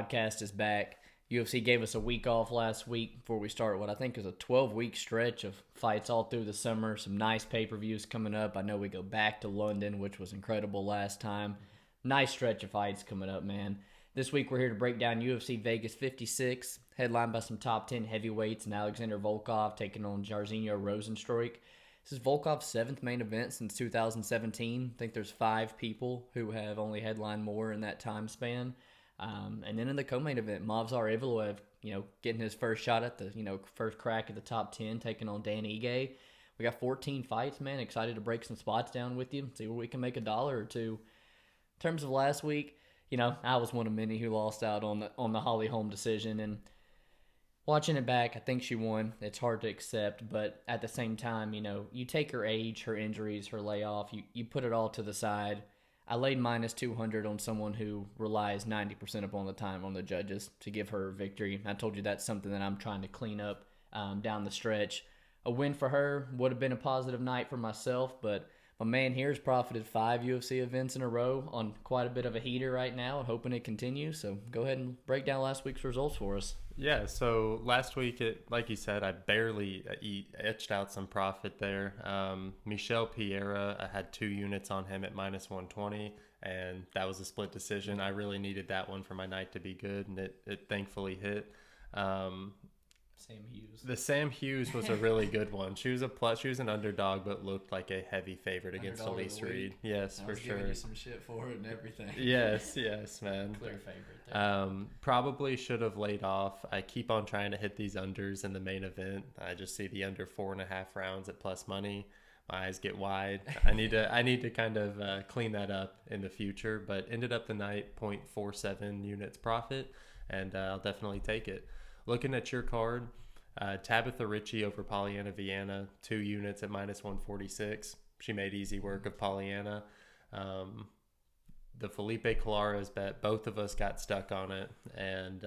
podcast is back. UFC gave us a week off last week before we start what I think is a 12-week stretch of fights all through the summer. Some nice pay-per-views coming up. I know we go back to London, which was incredible last time. Nice stretch of fights coming up, man. This week we're here to break down UFC Vegas 56, headlined by some top 10 heavyweights and Alexander Volkov taking on Jairzinho Rozenstruik. This is Volkov's 7th main event since 2017. I think there's 5 people who have only headlined more in that time span. And then in the co-main event, Movsar Evloev, getting his first shot at the, first crack at the top 10, taking on Dan Ige. We got 14 fights, man. Excited to break some spots down with you, see where we can make $1 or $2. In terms of last week, I was one of many who lost out on the Holly Holm decision, and watching it back, I think she won. It's hard to accept, but at the same time, you take her age, her injuries, her layoff, you put it all to the side. I laid minus 200 on someone who relies 90% upon the time on the judges to give her victory. I told you that's something that I'm trying to clean up down the stretch. A win for her would have been a positive night for myself, but my man here has profited 5 UFC events in a row on quite a bit of a heater right now, hoping it continues. So go ahead and break down last week's results for us. Yeah, so last week, like you said, I barely etched out some profit there. Michel Pereira, I had 2 units on him at minus 120, and that was a split decision. I really needed that one for my night to be good, and it thankfully hit. Sam Hughes. The Sam Hughes was a really good one. She was an underdog, but looked like a heavy favorite against Elise Reed. Yes, for sure. Giving you some shit for it and everything. Yes, man. Clear favorite there. Probably should have laid off. I keep on trying to hit these unders in the main event. I just see the under 4.5 rounds at plus money. My eyes get wide. I need to kind of clean that up in the future, but ended up the night 0.47 units profit, and I'll definitely take it. Looking at your card, Tabitha Ritchie over Polyana Viana, 2 units at minus 146. She made easy work of Polyana. The Felipe Colares bet, both of us got stuck on it. And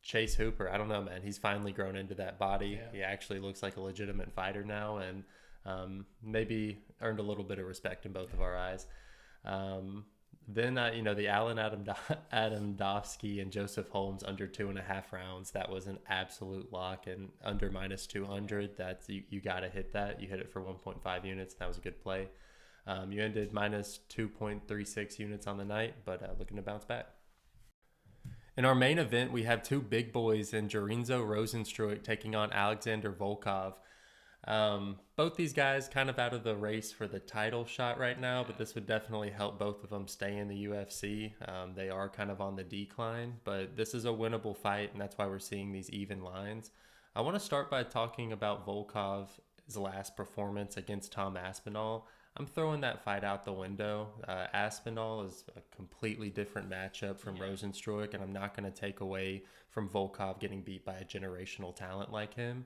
Chase Hooper, I don't know, man. He's finally grown into that body. Yeah. He actually looks like a legitimate fighter now, and maybe earned a little bit of respect in both of our eyes. Then, the Alan Adamdowski and Joseph Holmes under 2.5 rounds, that was an absolute lock. And under minus 200, that's you got to hit that. You hit it for 1.5 units. That was a good play. You ended minus 2.36 units on the night, but looking to bounce back. In our main event, we have 2 big boys in Jairzinho Rozenstruik taking on Alexander Volkov. Both these guys kind of out of the race for the title shot right now, but this would definitely help both of them stay in the UFC. They are kind of on the decline, but this is a winnable fight, and that's why we're seeing these even lines. I want to start by talking about Volkov's last performance against Tom Aspinall. I'm throwing that fight out the window. Aspinall is a completely different matchup from Rozenstruik, and I'm not going to take away from Volkov getting beat by a generational talent like him.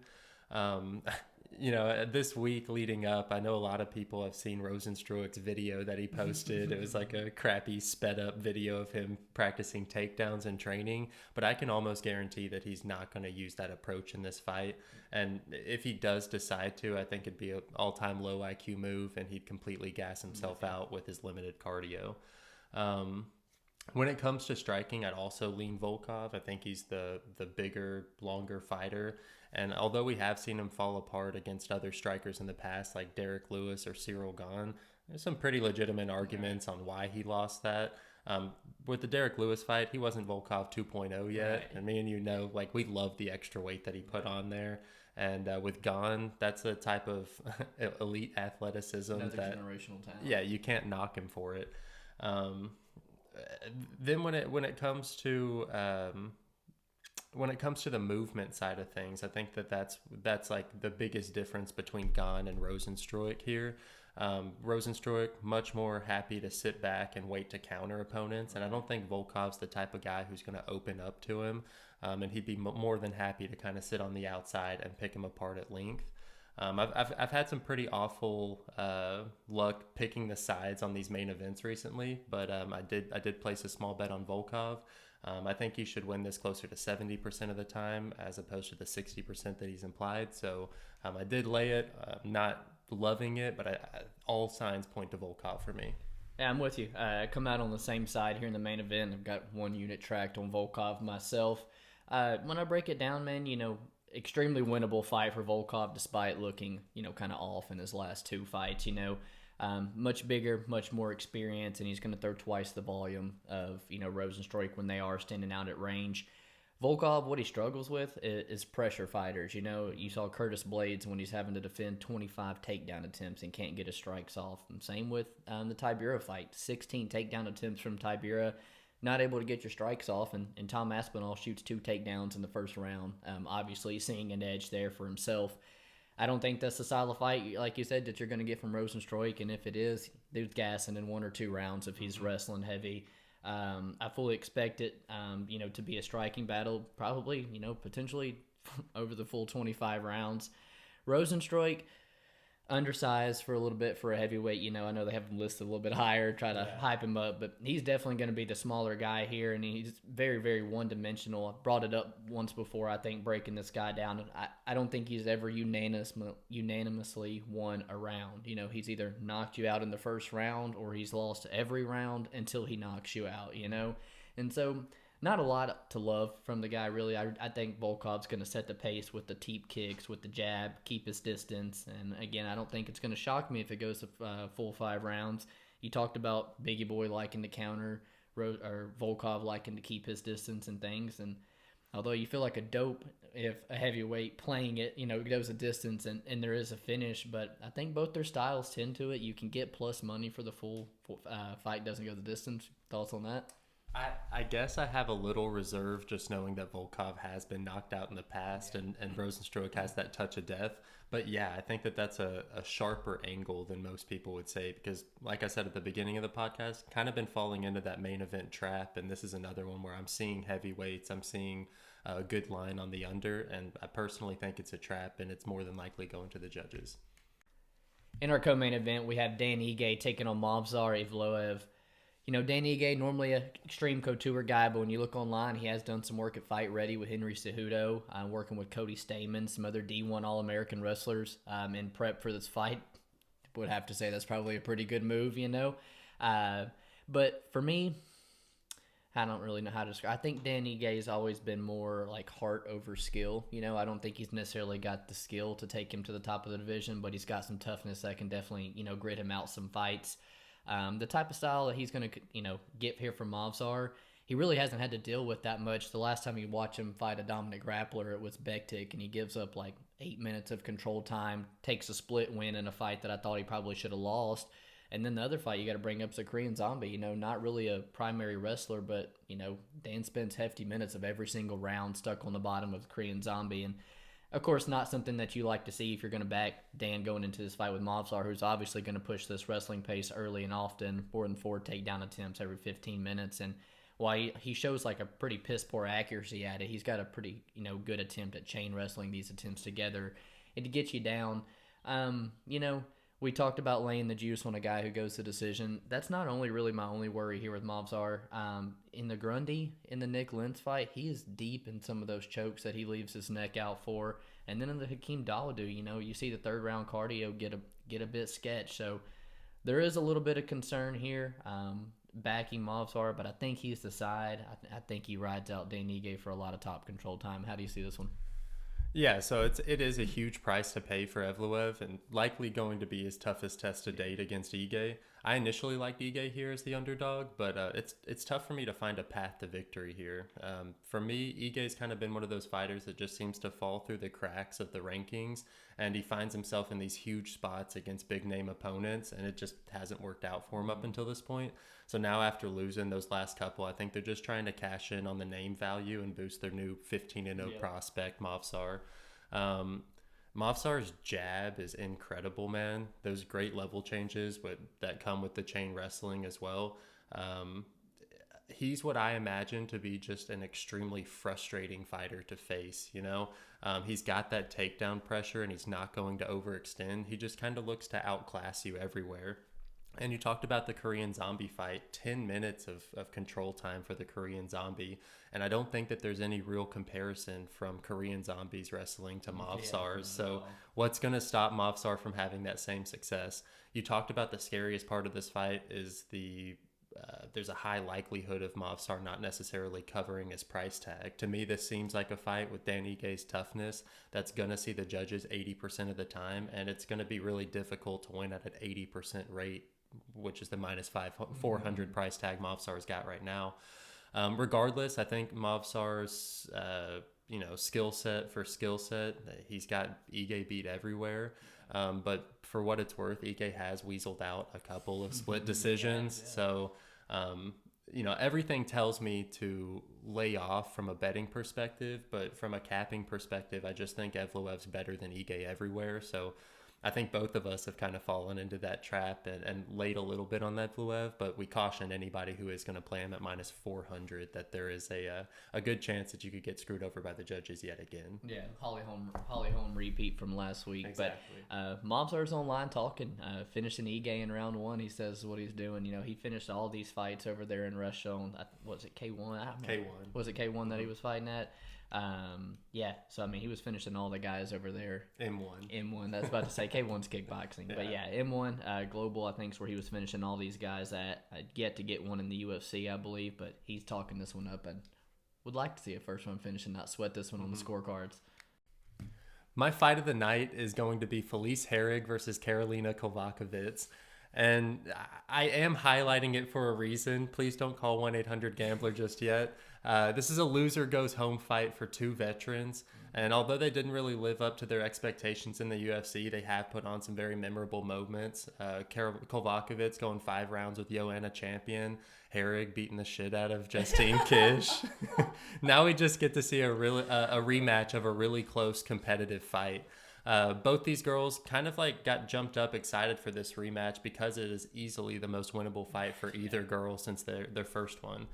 This week leading up, I know a lot of people have seen Rozenstruik's video that he posted. It was like a crappy sped up video of him practicing takedowns and training, but I can almost guarantee that he's not going to use that approach in this fight. And if he does decide to, I think it'd be an all-time low IQ move, and he'd completely gas himself out with his limited cardio. When it comes to striking, I'd also lean Volkov. I think he's the bigger, longer fighter. And although we have seen him fall apart against other strikers in the past, like Derek Lewis or Cyril Gane, there's some pretty legitimate arguments on why he lost that. With the Derek Lewis fight, he wasn't Volkov 2.0 yet. Right. And me and we love the extra weight that he put on there. And with Gane, that's a type of elite athleticism. Another generational talent. Yeah, you can't knock him for it. Then when it comes to the movement side of things, I think that's like the biggest difference between Gane and Rozenstruik here. Rozenstruik much more happy to sit back and wait to counter opponents, and I don't think Volkov's the type of guy who's going to open up to him, and he'd be more than happy to kind of sit on the outside and pick him apart at length. I've had some pretty awful luck picking the sides on these main events recently, but I did place a small bet on Volkov. I think he should win this closer to 70% of the time as opposed to the 60% that he's implied. So I did lay it, not loving it, but all signs point to Volkov for me. Yeah, I'm with you. I come out on the same side here in the main event. I've got one unit tracked on Volkov myself. When I break it down, man, extremely winnable fight for Volkov despite looking, kind of off in his last two fights. Much bigger, much more experience, and he's going to throw twice the volume of, Rozenstruik when they are standing out at range. Volkov, what he struggles with is pressure fighters. You saw Curtis Blades when he's having to defend 25 takedown attempts and can't get his strikes off. And same with the Tybura fight. 16 takedown attempts from Tybura, not able to get your strikes off. And Tom Aspinall shoots 2 takedowns in the first round, obviously seeing an edge there for himself. I don't think that's the style of fight, like you said, that you're going to get from Rozenstruik. And if it is, dude's gassing in 1 or 2 rounds if he's wrestling heavy. I fully expect it, to be a striking battle, probably, potentially over the full 25 rounds. Rozenstruik, undersized for a little bit for a heavyweight. I know they have him listed a little bit higher, try to hype him up, but he's definitely going to be the smaller guy here, and he's very, very one-dimensional. I brought it up once before, I think, breaking this guy down. I don't think he's ever unanimously won a round. He's either knocked you out in the first round or he's lost every round until he knocks you out, And so not a lot to love from the guy, really. I think Volkov's going to set the pace with the teep kicks, with the jab, keep his distance. And again, I don't think it's going to shock me if it goes to full 5 rounds. You talked about Biggie Boy liking to counter, or Volkov liking to keep his distance and things. And although you feel like a dope if a heavyweight playing it, goes a distance and there is a finish, but I think both their styles tend to it. You can get plus money for the full fight doesn't go the distance. Thoughts on that? I guess I have a little reserve just knowing that Volkov has been knocked out in the past and Rozenstruik has that touch of death. But yeah, I think that that's a sharper angle than most people would say because, like I said at the beginning of the podcast, kind of been falling into that main event trap. And this is another one where I'm seeing heavyweights, I'm seeing a good line on the under. And I personally think it's a trap and it's more than likely going to the judges. In our co-main event, we have Dan Ige taking on Movsar Evloev. Dan Ige, normally an extreme couture guy, but when you look online, he has done some work at Fight Ready with Henry Cejudo, working with Cody Stamen, some other D1 All-American wrestlers in prep for this fight. Would have to say that's probably a pretty good move, But for me, I don't really know how to describe. I think Dan Ige has always been more like heart over skill. I don't think he's necessarily got the skill to take him to the top of the division, but he's got some toughness that can definitely, grit him out some fights. The type of style that he's going to, get here from Movsar, he really hasn't had to deal with that much. The last time you watch him fight a dominant grappler, it was Bektik, and he gives up like 8 minutes of control time, takes a split win in a fight that I thought he probably should have lost. And then the other fight you got to bring up is a Korean Zombie, not really a primary wrestler, but, Dan spends hefty minutes of every single round stuck on the bottom of the Korean Zombie. And of course, not something that you like to see if you're going to back Dan going into this fight with Movsar, who's obviously going to push this wrestling pace early and often, 4 and 4 takedown attempts every 15 minutes. And while he shows like a pretty piss-poor accuracy at it, he's got a pretty, good attempt at chain wrestling these attempts together and to get you down. We talked about laying the juice on a guy who goes to decision. That's not only really my only worry here with Movsar. In the Grundy, in the Nick Lentz fight, he is deep in some of those chokes that he leaves his neck out for. And then in the Hakeem Dawodu, you see the third round cardio get a bit sketch. So there is a little bit of concern here backing Movsar, but I think he's the side. I think he rides out Dan Ige for a lot of top control time. How do you see this one? Yeah, so it is a huge price to pay for Evloev and likely going to be his toughest test to date against Ige. I initially liked Ige here as the underdog, but it's tough for me to find a path to victory here. For me, Ige's kind of been one of those fighters that just seems to fall through the cracks of the rankings, and he finds himself in these huge spots against big-name opponents, and it just hasn't worked out for him up until this point. So now after losing those last couple, I think they're just trying to cash in on the name value and boost their new 15-0 prospect, Movsar. Movsar's jab is incredible, man. Those great level changes that come with the chain wrestling as well. He's what I imagine to be just an extremely frustrating fighter to face, He's got that takedown pressure and he's not going to overextend. He just kind of looks to outclass you everywhere. And you talked about the Korean Zombie fight, 10 minutes of control time for the Korean Zombie. And I don't think that there's any real comparison from Korean Zombies wrestling to Movsar's. So what's going to stop Movsar from having that same success? You talked about the scariest part of this fight is there's a high likelihood of Movsar not necessarily covering his price tag. To me, this seems like a fight with Dan Ige's toughness that's going to see the judges 80% of the time, and it's going to be really difficult to win at an 80% rate, which is the minus 400 price tag Movsar's got right now. Regardless, I think Movsar's skill set, he's got Ige beat everywhere. But for what it's worth, Ige has weaseled out a couple of split decisions. Yeah. So, everything tells me to lay off from a betting perspective, but from a capping perspective, I just think Evloev's better than Ige everywhere. So I think both of us have kind of fallen into that trap and laid a little bit on Evloev, but we caution anybody who is going to play him at minus 400 that there is a good chance that you could get screwed over by the judges yet again. Yeah, Holly Holm repeat from last week. Exactly. But Mobsar's online talking, finishing Ige in round 1. He says what he's doing. He finished all these fights over there in Russia on, was it K1? K1. Was it K1 that he was fighting at? So he was finishing all the guys over there. M1. That's about to say K1's kickboxing, yeah. But M1 Global, I think, is where he was finishing all these guys at. I'd yet to get one in the UFC, I believe, but he's talking this one up and would like to see a first one finish and not sweat this one on the scorecards. My fight of the night is going to be Felice Herrig versus Karolina Kowalkiewicz. And I am highlighting it for a reason. Please don't call 1-800-GAMBLER just yet. This is a loser goes home fight for two veterans. And although they didn't really live up to their expectations in the UFC, they have put on some very memorable moments. Kowalkiewicz going 5 rounds with Joanna champion. Herrig beating the shit out of Justine Kish. Now we just get to see a rematch of a really close competitive fight. Both these girls kind of got jumped up excited for this rematch because it is easily the most winnable fight for either girl since their first one.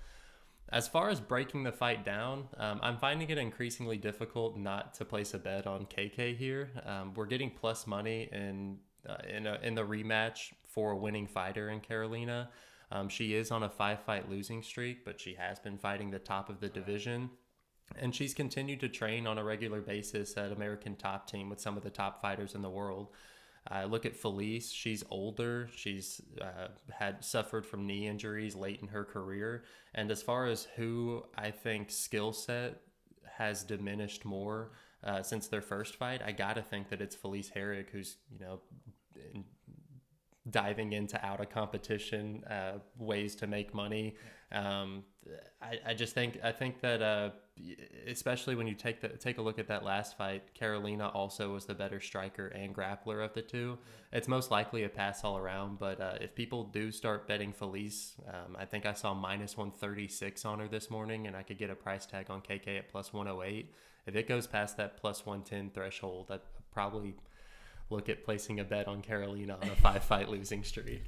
As far as breaking the fight down, I'm finding it increasingly difficult not to place a bet on KK here. We're getting plus money in the rematch for a winning fighter in Karolina. She is on a 5-fight losing streak, but she has been fighting the top of the division. And she's continued to train on a regular basis at American Top Team with some of the top fighters in the world. Look at Felice. She's older. She's had suffered from knee injuries late in her career. And as far as who I think skill set has diminished more since their first fight, I got to think that it's Felice Herrig, who's, diving into out of competition ways to make money. I think that especially when you take a look at that last fight, Karolina also was the better striker and grappler of the two. It's most likely a pass all around, but if people do start betting Felice, I think I saw minus 136 on her this morning, and I could get a price tag on KK at plus 108. If it goes past that plus 110 threshold, I'd probably look at placing a bet on Karolina on a 5-fight losing streak.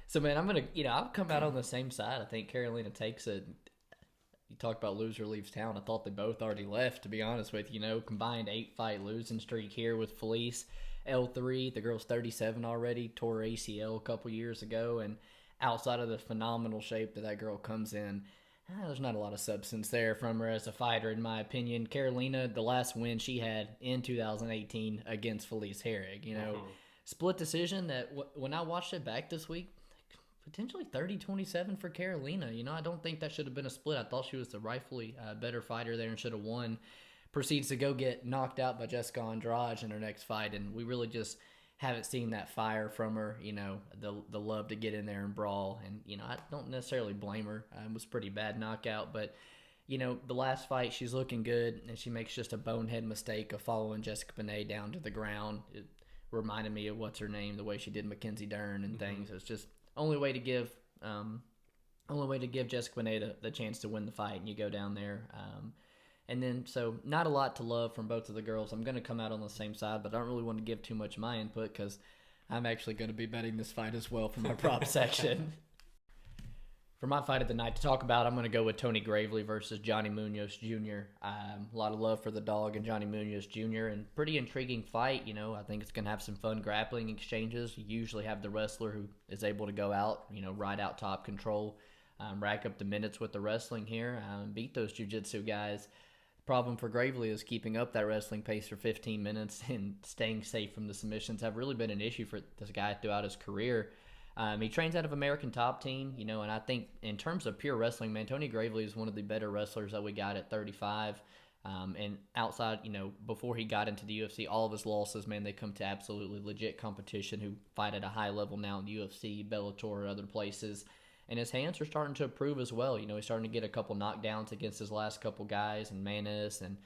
So, man, I'll come out on the same side. I think Karolina takes it. You talked about loser leaves town. I thought they both already left, to be honest with you. Combined 8-fight losing streak here with Felice. L3, the girl's 37 already, tore her ACL a couple years ago. And outside of the phenomenal shape that girl comes in, there's not a lot of substance there from her as a fighter, in my opinion. Karolina, the last win she had in 2018 against Felice Herrig, split decision that when I watched it back this week, potentially 30-27 for Karolina. I don't think that should have been a split. I thought she was the rightfully better fighter there and should have won. Proceeds to go get knocked out by Jessica Andrade in her next fight, and we really just haven't seen that fire from her, the love to get in there and brawl. And, I don't necessarily blame her. It was a pretty bad knockout. But, the last fight, she's looking good, and she makes just a bonehead mistake of following Jessica Benet down to the ground. It reminded me of what's her name, the way she did Mackenzie Dern and things. It's just only way to give Jessica Benet the chance to win the fight, and you go down there. And then, so not a lot to love from both of the girls. I'm going to come out on the same side, but I don't really want to give too much of my input because I'm actually going to be betting this fight as well for my prop section. For my fight of the night to talk about, I'm going to go with Tony Gravely versus Johnny Munoz Jr. A lot of love for the dog and Johnny Munoz Jr. and pretty intriguing fight. I think it's going to have some fun grappling exchanges. You usually have the wrestler who is able to go out, ride out top control, rack up the minutes with the wrestling here, beat those jiu-jitsu guys. The problem for Gravely is keeping up that wrestling pace for 15 minutes and staying safe from the submissions have really been an issue for this guy throughout his career. He trains out of American Top Team, and I think in terms of pure wrestling, man, Tony Gravely is one of the better wrestlers that we got at 35. And outside, before he got into the UFC, all of his losses, man, they come to absolutely legit competition who fight at a high level now in the UFC, Bellator, other places. And his hands are starting to improve as well. He's starting to get a couple knockdowns against his last couple guys, and Munoz and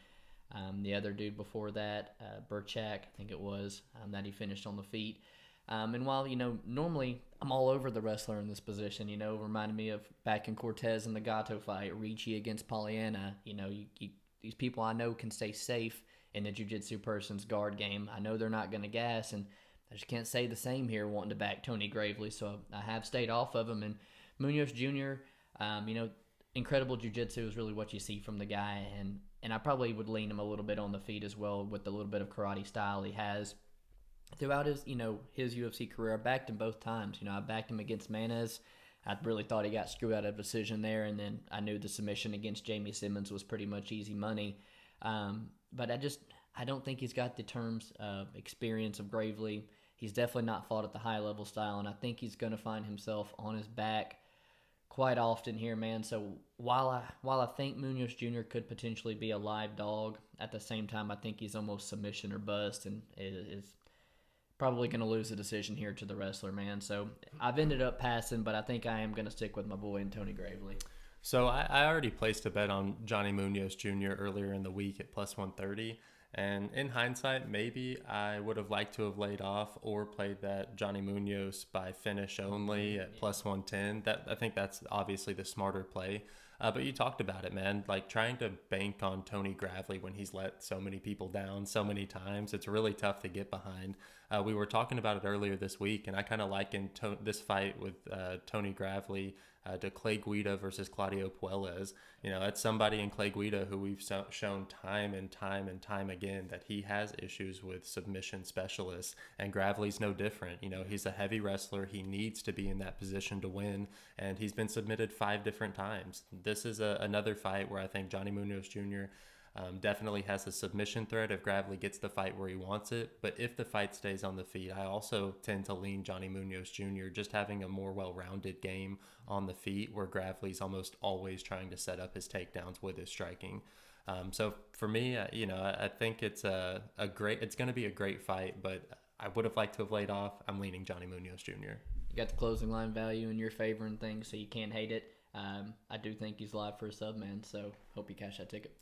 the other dude before that, Burchak, I think it was, that he finished on the feet. And while, normally I'm all over the wrestler in this position, reminded me of back in Cortez and the Gato fight, Ricci against Pollyanna. These people I know can stay safe in the jiu-jitsu person's guard game. I know they're not going to gas, and I just can't say the same here wanting to back Tony Gravely, so I have stayed off of him. And Munoz Jr., incredible jiu-jitsu is really what you see from the guy, and I probably would lean him a little bit on the feet as well with the little bit of karate style he has. Throughout his UFC career, I backed him both times. I backed him against Munoz. I really thought he got screwed out of decision there, and then I knew the submission against Jamie Simmons was pretty much easy money. But I don't think he's got the terms of experience of Gravely. He's definitely not fought at the high level style, and I think he's going to find himself on his back quite often here, man. So while I think Munoz Jr. could potentially be a live dog, at the same time I think he's almost submission or bust, and is probably going to lose the decision here to the wrestler, man. So I've ended up passing, but I think I am going to stick with my boy and Tony Gravely. So I already placed a bet on Johnny Munoz Jr. earlier in the week at plus 130. And in hindsight, maybe I would have liked to have laid off or played that Johnny Munoz by finish only at plus 110. I think that's obviously the smarter play. But you talked about it, man. Like trying to bank on Tony Gravely when he's let so many people down so many times, it's really tough to get behind. We were talking about it earlier this week, and I kind of likened this fight with Tony Gravely to Clay Guida versus Claudio Puelles. That's somebody in Clay Guida who we've shown time and time again that he has issues with submission specialists, and Gravely's no different. He's a heavy wrestler. He needs to be in that position to win, and he's been submitted 5 different times. This is another fight where I think Johnny Munoz Jr. Definitely has a submission threat if Gravely gets the fight where he wants it. But if the fight stays on the feet, I also tend to lean Johnny Munoz Jr. just having a more well-rounded game on the feet where Gravely's almost always trying to set up his takedowns with his striking. So for me, I think it's it's going to be a great fight, but I would have liked to have laid off. I'm leaning Johnny Munoz Jr. You got the closing line value in your favor and things, so you can't hate it. I do think he's live for a sub, man, so hope you cash that ticket.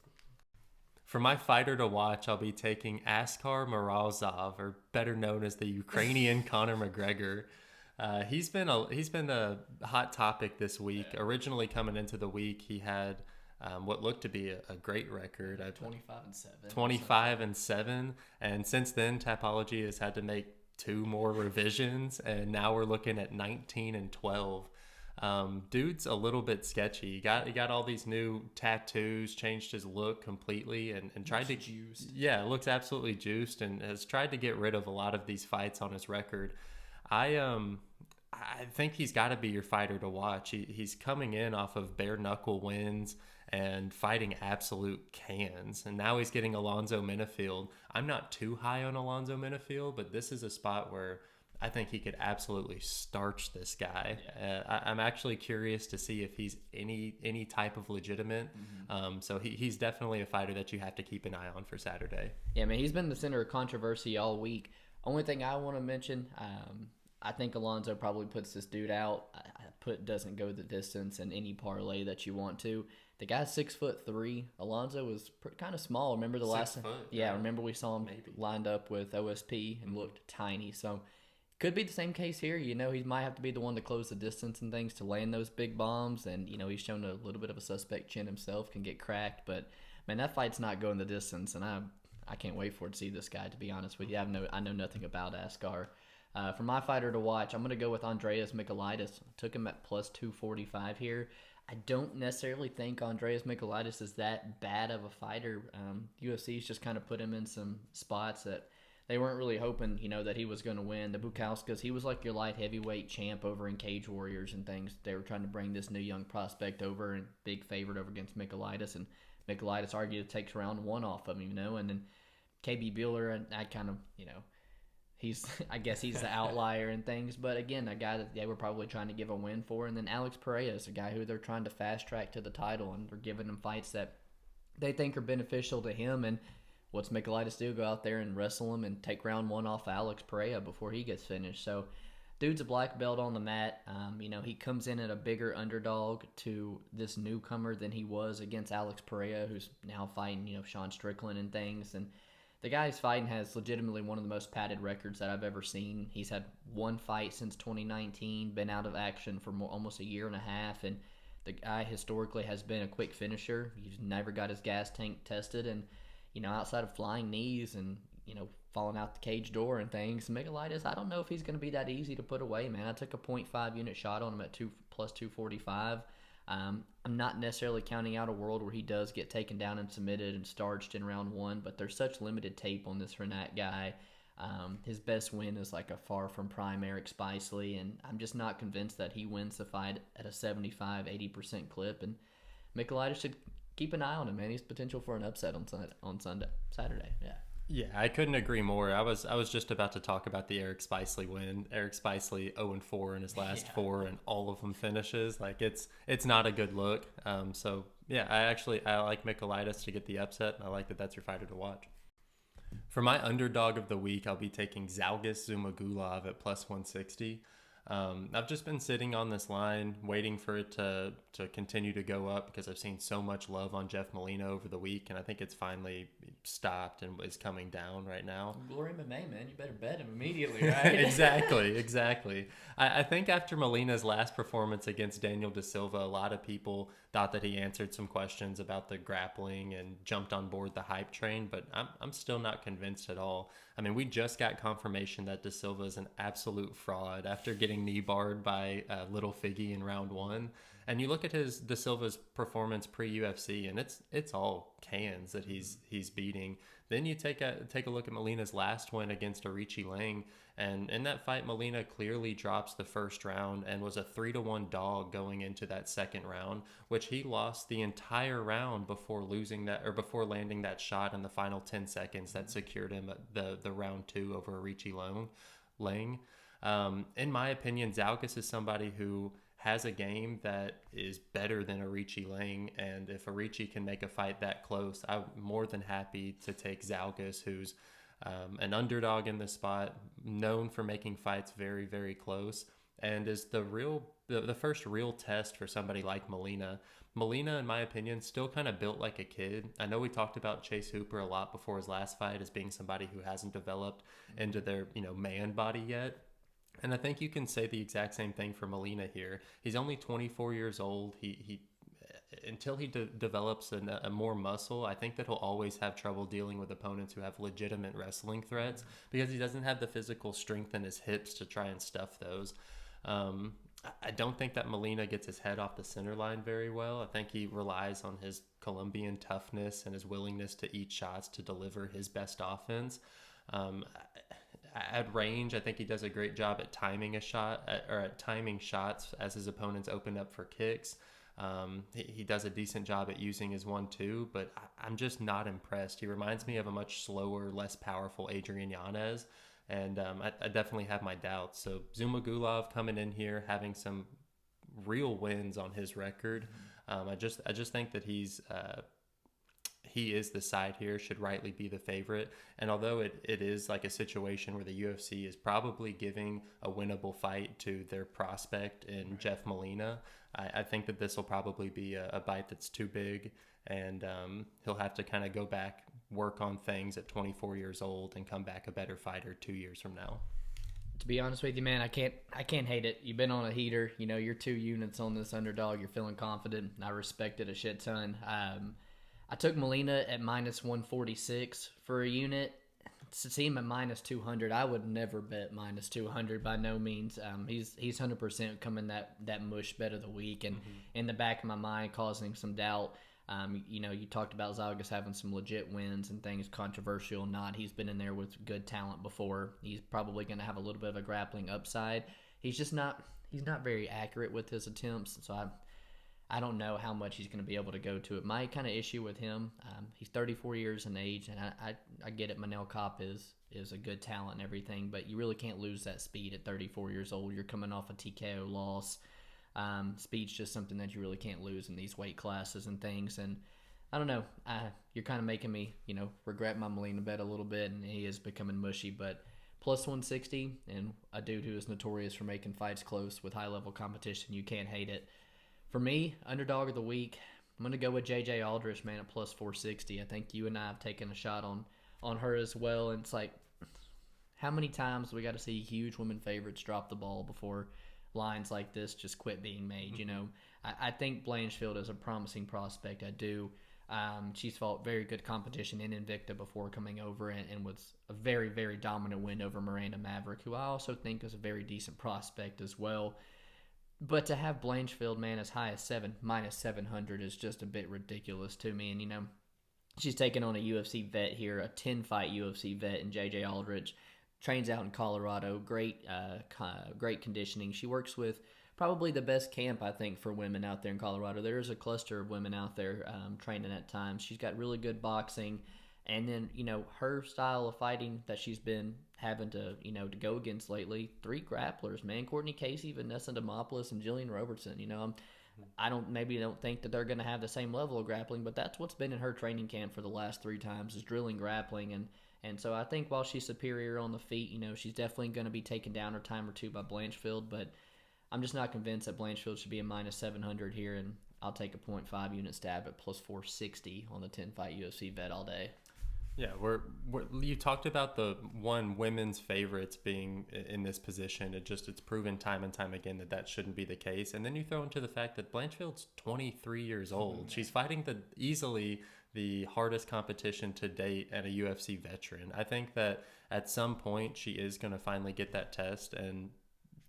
For my fighter to watch, I'll be taking Askar Morozov, or better known as the Ukrainian Conor McGregor. He's been a hot topic this week. Originally coming into the week, he had what looked to be a great record. 25-7. 25-7, and since then, Tapology has had to make 2 more revisions, and now we're looking at 19-12. Dude's a little bit sketchy. He got all these new tattoos, changed his look completely, and tried to juiced. Yeah, looks absolutely juiced, and has tried to get rid of a lot of these fights on his record. I think he's got to be your fighter to watch. He's coming in off of bare knuckle wins and fighting absolute cans, and now he's getting Alonzo Menifield. I'm not too high on Alonzo Menifield, but this is a spot where I think he could absolutely starch this guy. Yeah. I'm actually curious to see if he's any type of legitimate. Mm-hmm. So he's definitely a fighter that you have to keep an eye on for Saturday. Yeah, man, he's been the center of controversy all week. Only thing I want to mention, I think Alonzo probably puts this dude out. Doesn't go the distance in any parlay that you want to. The guy's 6'3". Alonzo was kind of small. Remember the last? 6 foot. Yeah, remember we saw him lined up with OSP and looked tiny. So could be the same case here. He might have to be the one to close the distance and things to land those big bombs. And, he's shown a little bit of a suspect chin himself, can get cracked. But, man, that fight's not going the distance. And I can't wait for it to see this guy, to be honest with you. I know nothing about Askar. For my fighter to watch, I'm going to go with Andreas Michailidis. Took him at plus 245 here. I don't necessarily think Andreas Michailidis is that bad of a fighter. UFC's just kind of put him in some spots that they weren't really hoping, that he was going to win. The Bukauskas, he was like your light heavyweight champ over in Cage Warriors and things. They were trying to bring this new young prospect over and big favorite over against Michailidis, and Michailidis argued takes round one off of him, and then KB Bueller, I kind of, I guess he's the outlier and things. But again, a guy that they were probably trying to give a win for. And then Alex Pereira is a guy who they're trying to fast track to the title, and they're giving him fights that they think are beneficial to him. And what's Michailidis do? Go out there and wrestle him and take round one off Alex Pereira before he gets finished. So dude's a black belt on the mat. He comes in at a bigger underdog to this newcomer than he was against Alex Pereira, who's now fighting, Sean Strickland and things. And the guy he's fighting has legitimately one of the most padded records that I've ever seen. He's had one fight since 2019, been out of action for almost a year and a half, and the guy historically has been a quick finisher. He's never got his gas tank tested, and, outside of flying knees and, falling out the cage door and things, Michailidis, I don't know if he's going to be that easy to put away, man. I took a 0.5 unit shot on him at plus 245. I'm not necessarily counting out a world where he does get taken down and submitted and starched in round one, but there's such limited tape on this Renat guy. His best win is like a far from prime Eric Spicely, and I'm just not convinced that he wins the fight at a 75-80% clip. And Michailidis should keep an eye on him, man. He's potential for an upset on Saturday. Yeah. Yeah, I couldn't agree more. I was just about to talk about the Eric Spicely win. Eric Spicely 0-4 in his last four, and all of them finishes. Like it's not a good look. So yeah, I like Michailidis to get the upset, and I like that that's your fighter to watch. For my underdog of the week, I'll be taking Zhalgas Zhumagulov at plus 160. I've just been sitting on this line waiting for it to continue to go up because I've seen so much love on Jeff Molina over the week, and I think it's finally stopped and is coming down right now. Glory MMA, man. You better bet him immediately, right? Exactly. I think after Molina's last performance against Daniel Da Silva, a lot of people thought that he answered some questions about the grappling and jumped on board the hype train, but I'm still not convinced at all. I mean, we just got confirmation that Da Silva is an absolute fraud after getting knee barred by Little Figgy in round one. And you look at his Da Silva's performance pre-UFC, and it's all cans that he's beating. Then you take a look at Molina's last win against Arichi Lang, and in that fight, Molina clearly drops the first round and was a 3-1 dog going into that second round, which he lost the entire round before landing that shot in the final 10 seconds that secured him the round two over Arichi Lang. In my opinion, Zhalgas is somebody who has a game that is better than Arichi Lang, and if Arichi can make a fight that close, I'm more than happy to take Zhalgas, who's an underdog in this spot, known for making fights very, very close, and is the first real test for somebody like Molina. Molina, in my opinion, still kind of built like a kid. I know we talked about Chase Hooper a lot before his last fight as being somebody who hasn't developed into their man body yet. And I think you can say the exact same thing for Molina here. He's only 24 years old. He until he develops a more muscle, I think that he'll always have trouble dealing with opponents who have legitimate wrestling threats because he doesn't have the physical strength in his hips to try and stuff those. I don't think that Molina gets his head off the center line very well. I think he relies on his Colombian toughness and his willingness to eat shots to deliver his best offense. At range, I think he does a great job at timing at timing shots as his opponents open up for kicks. He does a decent job at using his 1-2, but I'm just not impressed. He reminds me of a much slower, less powerful Adrian Yanez, and I definitely have my doubts. So Zhumagulov coming in here, having some real wins on his record. I just think that he is the side here, should rightly be the favorite. And although it is like a situation where the UFC is probably giving a winnable fight to their prospect in Jeff Molina, I think that this will probably be a bite that's too big, and he'll have to kind of go back, work on things at 24 years old, and come back a better fighter 2 years from now. To be honest with you, man, I can't hate it. You've been on a heater. You're 2 units on this underdog. You're feeling confident. I respect it a shit ton. I took Molina at minus 146 for a unit. to see him at minus 200, I would never bet minus 200 by no means. He's 100% coming that mush bet of the week, and in the back of my mind, causing some doubt. You talked about Zalgas having some legit wins and things, controversial or not. He's been in there with good talent before. He's probably going to have a little bit of a grappling upside. He's not very accurate with his attempts, so I don't know how much he's going to be able to go to it. My kind of issue with him, he's 34 years in age, and I get it. Manel Kopp is a good talent and everything, but you really can't lose that speed at 34 years old. You're coming off a TKO loss. Speed's just something that you really can't lose in these weight classes and things. And I don't know. You're kind of making me, regret my Molina bet a little bit, and he is becoming mushy. But plus 160, and a dude who is notorious for making fights close with high-level competition, you can't hate it. For me, underdog of the week, I'm going to go with J.J. Aldrich, man, at plus 460. I think you and I have taken a shot on her as well. And it's like, how many times we got to see huge women favorites drop the ball before lines like this just quit being made? I think Blanchfield is a promising prospect. I do. She's fought very good competition in Invicta before coming over, and was a very, very dominant win over Miranda Maverick, who I also think is a very decent prospect as well. But to have Blanchfield, man, as high as minus 700 is just a bit ridiculous to me. And, she's taking on a UFC vet here, a 10-fight UFC vet in J.J. Aldrich. Trains out in Colorado. Great conditioning. She works with probably the best camp, I think, for women out there in Colorado. There's a cluster of women out there training at times. She's got really good boxing. And then, her style of fighting that she's been having to go against lately, 3 grapplers, man. Courtney Casey, Vanessa Demopoulos, and Jillian Robertson. I don't think that they're going to have the same level of grappling, but that's what's been in her training camp for the last 3 times, is drilling grappling. And so I think while she's superior on the feet, she's definitely going to be taken down a time or two by Blanchfield, but I'm just not convinced that Blanchfield should be a minus 700 here, and I'll take a 0.5 unit stab at plus 460 on the 10-fight UFC vet all day. Yeah, you talked about the women's favorites being in this position. It's proven time and time again that shouldn't be the case. And then you throw into the fact that Blanchfield's 23 years old. She's fighting easily the hardest competition to date and a UFC veteran. I think that at some point she is going to finally get that test, and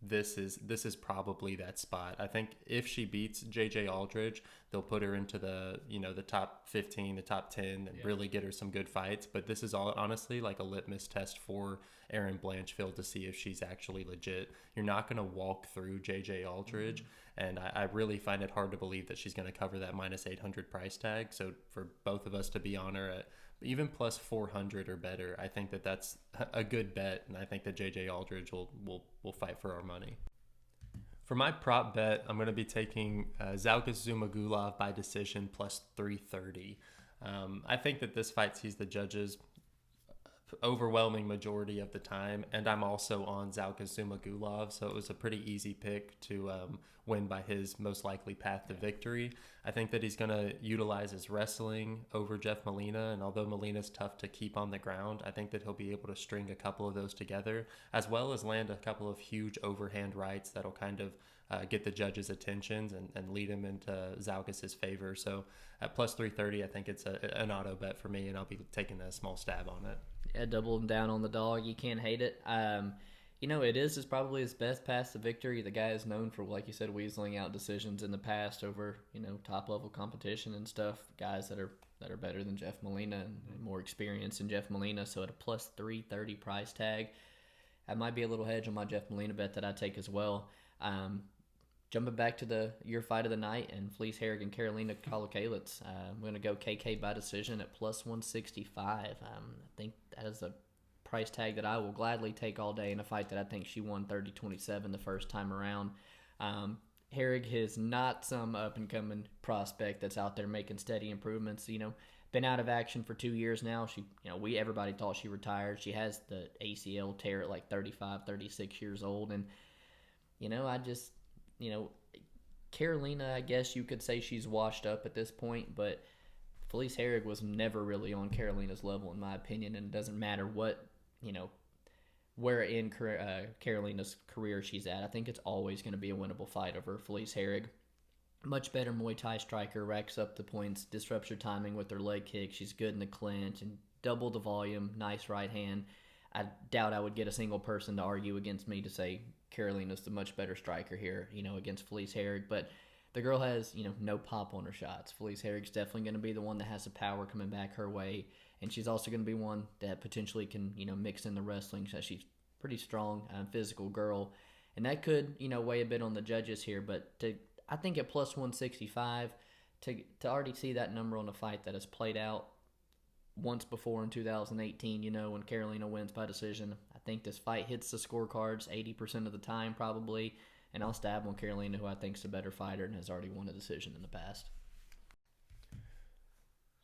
this is probably that spot. I think if she beats JJ Aldridge, they'll put her into the top 15, the top 10, and really get her some good fights. But this is all honestly like a litmus test for Erin Blanchfield to see if she's actually legit. You're not going to walk through JJ Aldridge, and I really find it hard to believe that she's going to cover that minus 800 price tag. So for both of us to be on her at even plus 400 or better, I think that's a good bet, and I think that JJ Aldridge will fight for our money. For my prop bet, I'm going to be taking Zalgas Zumagulov by decision plus 330. I think that this fight sees the judges overwhelming majority of the time, and I'm also on Zalgas Zumagulov, so it was a pretty easy pick to win by his most likely path to victory. I think that he's going to utilize his wrestling over Jeff Molina, and although Molina's tough to keep on the ground, I think that he'll be able to string a couple of those together, as well as land a couple of huge overhand rights that'll kind of get the judges' attentions and lead him into Zalgas' favor. So at plus 330, I think it's an auto bet for me, and I'll be taking a small stab on it. Yeah, doubling down on the dog. You can't hate it. It is probably his best path to victory. The guy is known for, like you said, weaseling out decisions in the past over, top level competition and stuff. Guys that are better than Jeff Molina and more experienced than Jeff Molina. So at a plus 330 price tag, that might be a little hedge on my Jeff Molina bet that I take as well. Jumping back to your fight of the night and Felice, Herrig, and Karolina Kowalkiewicz. I'm going to go KK by decision at plus 165. I think that is a price tag that I will gladly take all day in a fight that I think she won 30-27 the first time around. Herrig is not some up-and-coming prospect that's out there making steady improvements. Been out of action for 2 years now. Everybody thought she retired. She has the ACL tear at like 35, 36 years old. And, Karolina, I guess you could say she's washed up at this point, but Felice Herrig was never really on Karolina's level, in my opinion, and it doesn't matter what, where in Karolina's career she's at. I think it's always going to be a winnable fight over Felice Herrig. Much better Muay Thai striker, racks up the points, disrupts her timing with her leg kick. She's good in the clinch and double the volume, nice right hand. I doubt I would get a single person to argue against me to say Karolina's the much better striker here, against Felice Herrig. But the girl has, no pop on her shots. Felice Herrig's definitely going to be the one that has the power coming back her way. And she's also going to be one that potentially can, mix in the wrestling. So she's pretty strong, physical girl. And that could, weigh a bit on the judges here. But I think at plus 165, to already see that number on a fight that has played out once before in 2018, when Karolina wins by decision. I think this fight hits the scorecards 80% of the time probably, and I'll stab on Karolina, who I think is a better fighter and has already won a decision in the past.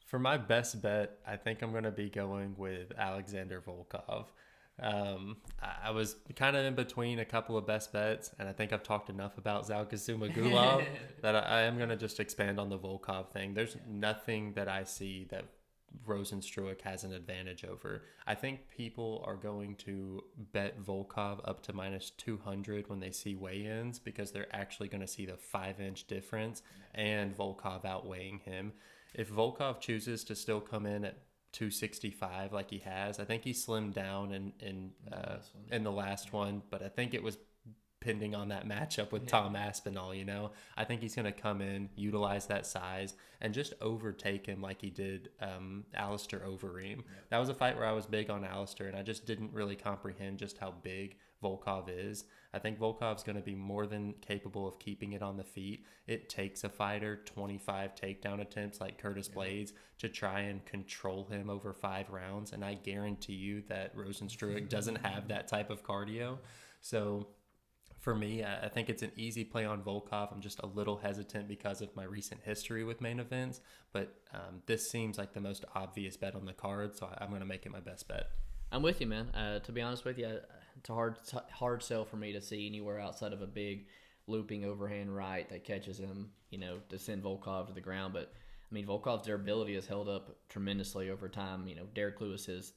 For my best bet, I think I'm going to be going with Alexander Volkov. I was kind of in between a couple of best bets, and I think I've talked enough about Zhalgas that I am going to just expand on the Volkov thing. There's nothing that I see that Rozenstruik has an advantage over. I think people are going to bet Volkov up to minus 200 when they see weigh-ins because they're actually going to see the 5-inch difference and Volkov outweighing him. If Volkov chooses to still come in at 265 like he has, I think he slimmed down in the last one, but I think it was pending on that matchup with Tom Aspinall, I think he's going to come in, utilize that size, and just overtake him like he did Alistair Overeem. That was a fight where I was big on Alistair, and I just didn't really comprehend just how big Volkov is. I think Volkov's going to be more than capable of keeping it on the feet. It takes a fighter 25 takedown attempts like Curtis Blades to try and control him over 5 rounds, and I guarantee you that Rozenstruik doesn't have that type of cardio. So for me, I think it's an easy play on Volkov. I'm just a little hesitant because of my recent history with main events, but this seems like the most obvious bet on the card, so I'm going to make it my best bet. I'm with you, man. To be honest with you, it's a hard sell for me to see anywhere outside of a big looping overhand right that catches him, to send Volkov to the ground. But, Volkov's durability has held up tremendously over time. Derek Lewis has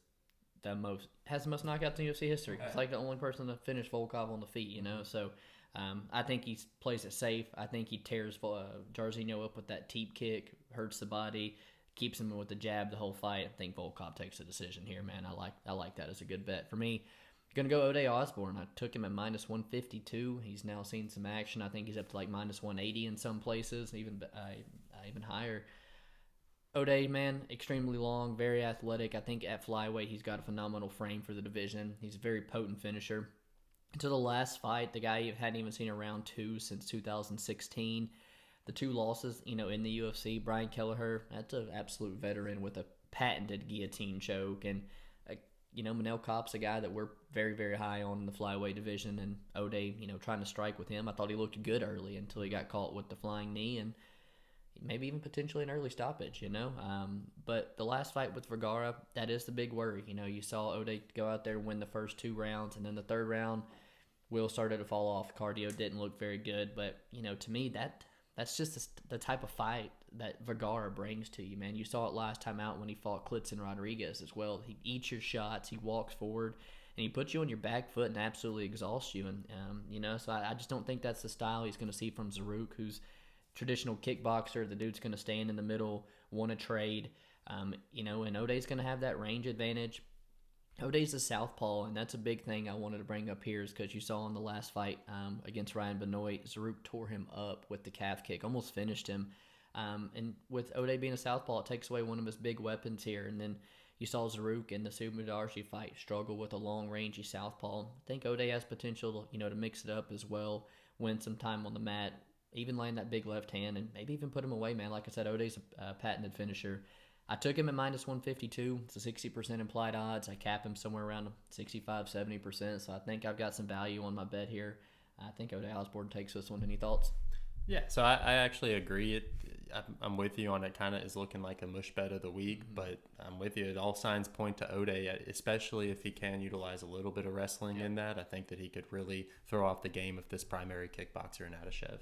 the most knockouts in UFC history. It's like the only person to finish Volkov on the feet, So I think he plays it safe. I think he tears Jairzinho up with that teep kick, hurts the body, keeps him with the jab the whole fight. I think Volkov takes a decision here, man. I like that as a good bet. For me, I'm going to go O'Day Osborne. I took him at minus 152. He's now seen some action. I think he's up to like minus 180 in some places, even higher. O'Day, man, extremely long, very athletic. I think at flyweight he's got a phenomenal frame for the division. He's a very potent finisher. To the last fight, the guy hadn't even seen a round 2 since 2016. The 2 losses, in the UFC, Brian Kelleher, that's an absolute veteran with a patented guillotine choke. And, Manel Kopp's a guy that we're very, very high on in the flyweight division. And O'Day, trying to strike with him. I thought he looked good early until he got caught with the flying knee and maybe even potentially an early stoppage, But the last fight with Vergara, that is the big worry. You saw O'Day go out there and win the first 2 rounds, and then the third round, Will started to fall off. Cardio didn't look very good. But, to me, that's just the type of fight that Vergara brings to you, man. You saw it last time out when he fought Klitzen Rodriguez as well. He eats your shots, he walks forward, and he puts you on your back foot and absolutely exhausts you. And, so I just don't think that's the style he's going to see from Zaruk, who's traditional kickboxer. The dude's going to stand in the middle, want to trade, and O'Day's going to have that range advantage. O'Day's a southpaw, and that's a big thing I wanted to bring up here is because you saw in the last fight against Ryan Benoit, Zaruk tore him up with the calf kick, almost finished him. And with O'Day being a southpaw, it takes away one of his big weapons here. And then you saw Zaruk in the Subadarshi fight struggle with a long-rangey southpaw. I think O'Day has potential, to mix it up as well, win some time on the mat, even land that big left hand, and maybe even put him away, man. Like I said, O'Day's a patented finisher. I took him at minus 152. It's a 60% implied odds. I cap him somewhere around 65-70%, so I think I've got some value on my bet here. I think O'Day Osborne takes this one. Any thoughts? Yeah, so I actually agree. I'm with you on it. Kind of is looking like a mush bet of the week, but I'm with you. All signs point to O'Day, especially if he can utilize a little bit of wrestling in that. I think that he could really throw off the game of this primary kickboxer in Adeshev.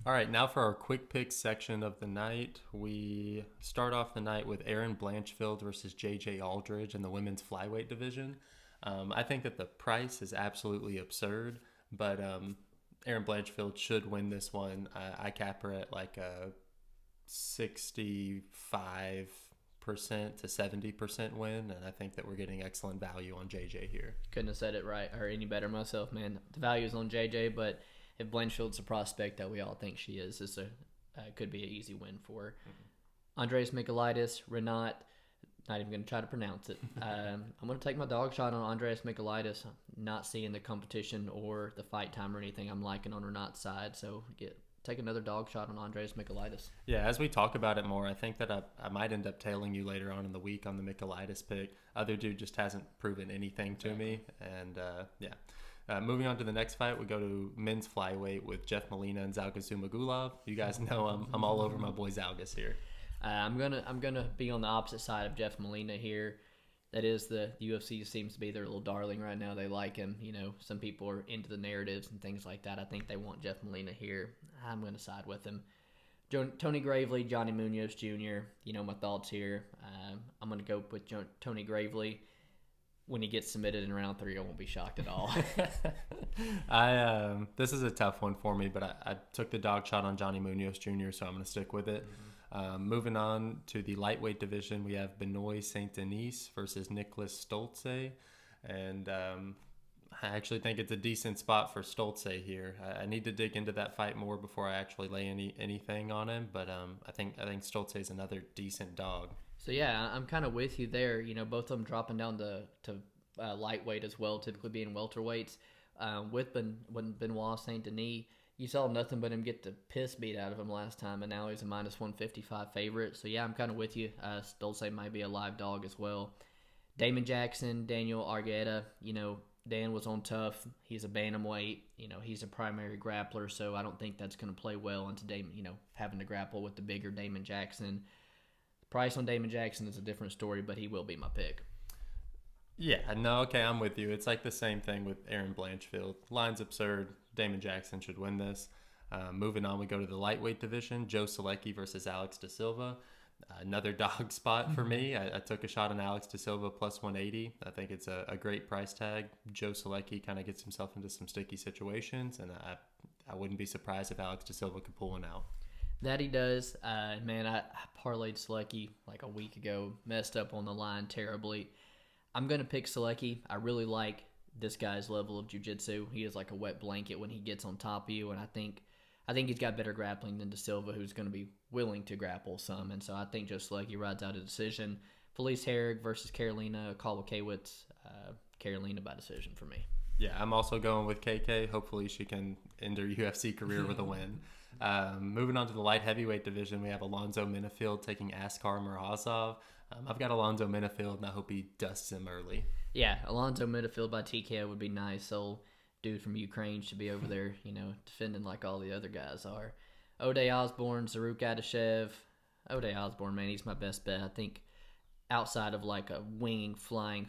All right, now for our quick picks section of the night. We start off the night with Erin Blanchfield versus JJ Aldridge in the women's flyweight division. I think that the price is absolutely absurd, but Erin Blanchfield should win this one. I cap her at like a 65 to 70% win, and I think that we're getting excellent value on JJ here. Couldn't have said it right or any better myself, man. The value is on JJ, but if Blanchfield's a prospect that we all think she is, this could be an easy win for her. Andreas Michailidis, Renat, not even going to try to pronounce it. I'm going to take my dog shot on Andreas Michailidis. Not seeing the competition or the fight time or anything I'm liking on Renat's side, so take another dog shot on Andreas Michailidis. Yeah, as we talk about it more, I think that I might end up tailing you later on in the week on the Michailidis pick. Other dude just hasn't proven anything to me. And moving on to the next fight, we go to men's flyweight with Jeff Molina and Zhalgas Zhumagulov. You guys know I'm all over my boy Zhalgas here. I'm gonna be on the opposite side of Jeff Molina here. That is, the UFC seems to be their little darling right now. They like him. You know, some people are into the narratives and things like that. I think they want Jeff Molina here. I'm going to side with him. Tony Gravely, Johnny Munoz Jr., you know my thoughts here. I'm going to go with Tony Gravely. When he gets submitted in round 3, I won't be shocked at all. This is a tough one for me, but I took the dog shot on Johnny Munoz Jr., so I'm going to stick with it. Moving on to the lightweight division, we have Benoit Saint-Denis versus Nicholas Stolze. And I actually think it's a decent spot for Stolze here. I need to dig into that fight more before I actually lay anything on him. But I think Stolze is another decent dog. So, yeah, I'm kind of with you there. You know, both of them dropping down to lightweight as well, typically being welterweights. With Benoit Saint-Denis, you saw nothing but him get the piss beat out of him last time, and now he's a minus 155 favorite. So, yeah, I'm kind of with you. Stolze might be a live dog as well. Damon Jackson, Daniel Argueta, you know, Dan was on tough. He's a bantamweight. You know, he's a primary grappler, so I don't think that's going to play well into Damon, you know, having to grapple with the bigger Damon Jackson. The price on Damon Jackson is a different story, but he will be my pick. Yeah, no, okay, I'm with you. It's like the same thing with Aaron Blanchfield. Line's absurd. Damon Jackson should win this. Moving on, we go to the lightweight division. Joe Selecki versus Alex Da Silva. Another dog spot for me. I took a shot on Alex Da Silva plus 180. I think it's a great price tag. Joe Selecki kind of gets himself into some sticky situations, and I wouldn't be surprised if Alex Da Silva could pull one out. That he does. Man, I parlayed Selecki like a week ago. Messed up on the line terribly. I'm going to pick Selecki. I really like this guy's level of jiu-jitsu. He is like a wet blanket when he gets on top of you, and I think he's got better grappling than Da Silva, who's going to be willing to grapple some. And so I think Joe Selecki rides out a decision. Felice Herrig versus Karolina Kowalkiewicz. Karolina by decision for me. Yeah, I'm also going with KK. Hopefully she can end her UFC career with a win. Moving on to the light heavyweight division, we have Alonzo Menifield taking Askar Murazov. I've got Alonzo Menifield, and I hope he dusts him early. Yeah, Alonzo Menifield by TKO would be nice. Old dude from Ukraine should be over there, you know, defending like all the other guys are. Ode Osborne, Zaruk Adeshev. Ode Osborne, man, he's my best bet. I think outside of like a winging, flying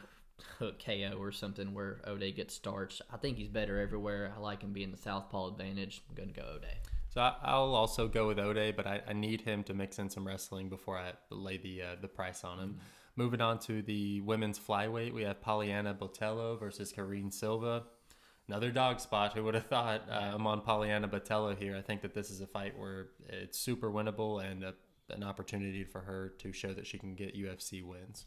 hook KO or something where Ode gets starched, I think he's better everywhere. I like him being the southpaw advantage. I'm going to go Ode. So I'll also go with Ode, but I need him to mix in some wrestling before I lay the price on him. Mm-hmm. Moving on to the women's flyweight, we have Poliana Botelho versus Karine Silva. Another dog spot. Who would have thought? I'm on Poliana Botelho here. I think that this is a fight where it's super winnable and an opportunity for her to show that she can get UFC wins.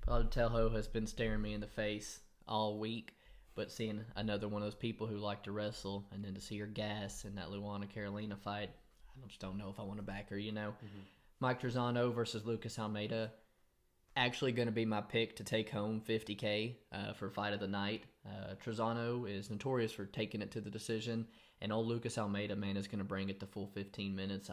Botelho has been staring me in the face all week. But seeing another one of those people who like to wrestle, and then to see her gas in that Luana Carolina fight, I just don't know if I want to back her, you know. Mm-hmm. Mike Trizano versus Lucas Almeida. Actually going to be my pick to take home $50K for fight of the night. Trizano is notorious for taking it to the decision, and old Lucas Almeida, man, is going to bring it the full 15 minutes.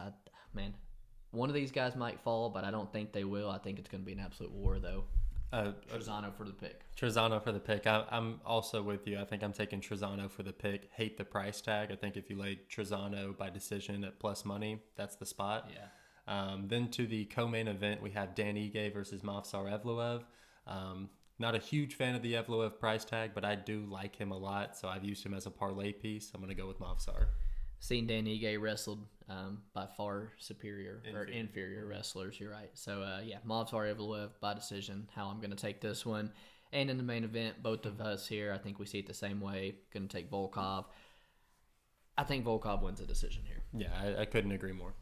One of these guys might fall, but I don't think they will. I think it's going to be an absolute war, though. Trizano for the pick. Trizano for the pick. I'm also with you. I think I'm taking Trizano for the pick. Hate the price tag. I think if you laid Trizano by decision at plus money, that's the spot. Yeah. Then to the co-main event, we have Dan Ige versus Movsar Evloev. Not a huge fan of the Evloev price tag, but I do like him a lot, so I've used him as a parlay piece. I'm going to go with Movsar. Seen Dan Ige wrestled by far inferior wrestlers. You're right. So, Movsar Evloev by decision, how I'm going to take this one. And in the main event, both of us here, I think we see it the same way. Going to take Volkov. I think Volkov wins a decision here. Yeah, I couldn't agree more.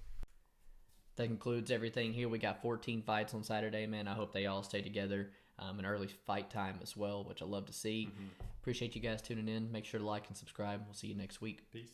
that concludes everything here. We got 14 fights on Saturday, man. I hope they all stay together. An early fight time as well, which I love to see. Appreciate you guys tuning in. Make sure to like and subscribe. We'll see you next week. Peace.